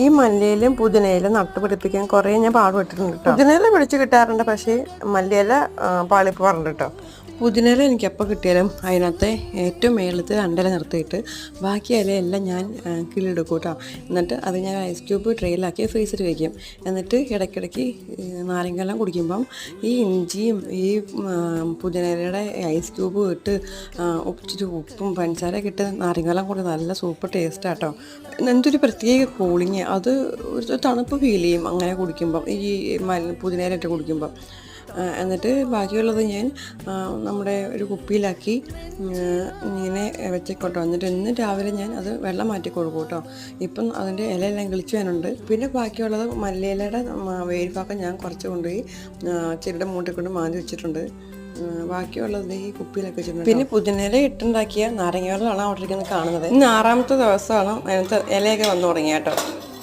ഈ മല്ലിയിലും പുതിനയിലും നട്ടുപിടിപ്പിക്കാൻ കുറേ ഞാൻ പാടുപെട്ടിട്ടുണ്ട് കേട്ടോ. പുതിനയില പിടിച്ച് കിട്ടാറുണ്ട്, പക്ഷേ മല്ലിയില പാളിപ്പോറുണ്ട് കേട്ടോ. പുതിനയില എനിക്ക് എപ്പോൾ കിട്ടിയാലും അതിനകത്തെ ഏറ്റവും മേളത്ത് രണ്ടില നിർത്തിയിട്ട് ബാക്കി ഇലയെല്ലാം ഞാൻ കിളിയെടുക്കും കേട്ടോ. എന്നിട്ട് അത് ഞാൻ ഐസ് ക്യൂബ് ട്രെയിലാക്കി ഫ്രീസറിൽ വയ്ക്കും. എന്നിട്ട് ഇടയ്ക്കിടയ്ക്ക് നാരങ്ങെല്ലാം കുടിക്കുമ്പം ഈ ഇഞ്ചിയും ഈ പുതിനയിലയുടെ ഐസ് ക്യൂബ് ഇട്ട് ഇച്ചിരി ഉപ്പും പഞ്ചസാരയൊക്കെ ഇട്ട് നാരങ്ങെല്ലാം കൂടി നല്ല സൂപ്പർ ടേസ്റ്റാട്ടോ. എന്തൊരു പ്രത്യേക കൂളിങ്, അത് ഒരു തണുപ്പ് ഫീൽ ചെയ്യും അങ്ങനെ കുടിക്കുമ്പം, ഈ പുതിനയില ഇട്ട് കുടിക്കുമ്പം. എന്നിട്ട് ബാക്കിയുള്ളത് ഞാൻ നമ്മുടെ ഒരു കുപ്പിയിലാക്കി ഇങ്ങനെ വെച്ചേക്കോട്ടോ. എന്നിട്ട് രാവിലെ ഞാൻ അത് വെള്ളം മാറ്റി കൊടുക്കും കേട്ടോ. ഇപ്പം അതിൻ്റെ ഇലയെല്ലാം കിളിച്ച് വരുന്നുണ്ട്. പിന്നെ ബാക്കിയുള്ളത് മല്ലിയിലയുടെ വേരിഭാഗം ഞാൻ കുറച്ച് കൊണ്ടുപോയി ചെടിയുടെ മൂട്ടിൽ കൊണ്ട് മാന്തി വെച്ചിട്ടുണ്ട്. ബാക്കിയുള്ളത് ഈ കുപ്പിയിലൊക്കെ വെച്ചിട്ടുണ്ട്. പിന്നെ പുതിനയില ഇട്ടുണ്ടാക്കിയ നാരങ്ങ വെള്ളമാണ് അവിടെ ഇരിക്കുന്നത് കാണുന്നത്. ഇന്ന് 6ാമത്തെ ദിവസമാണ് അതിനകത്ത് ഇലയൊക്കെ വന്നു തുടങ്ങി കേട്ടോ.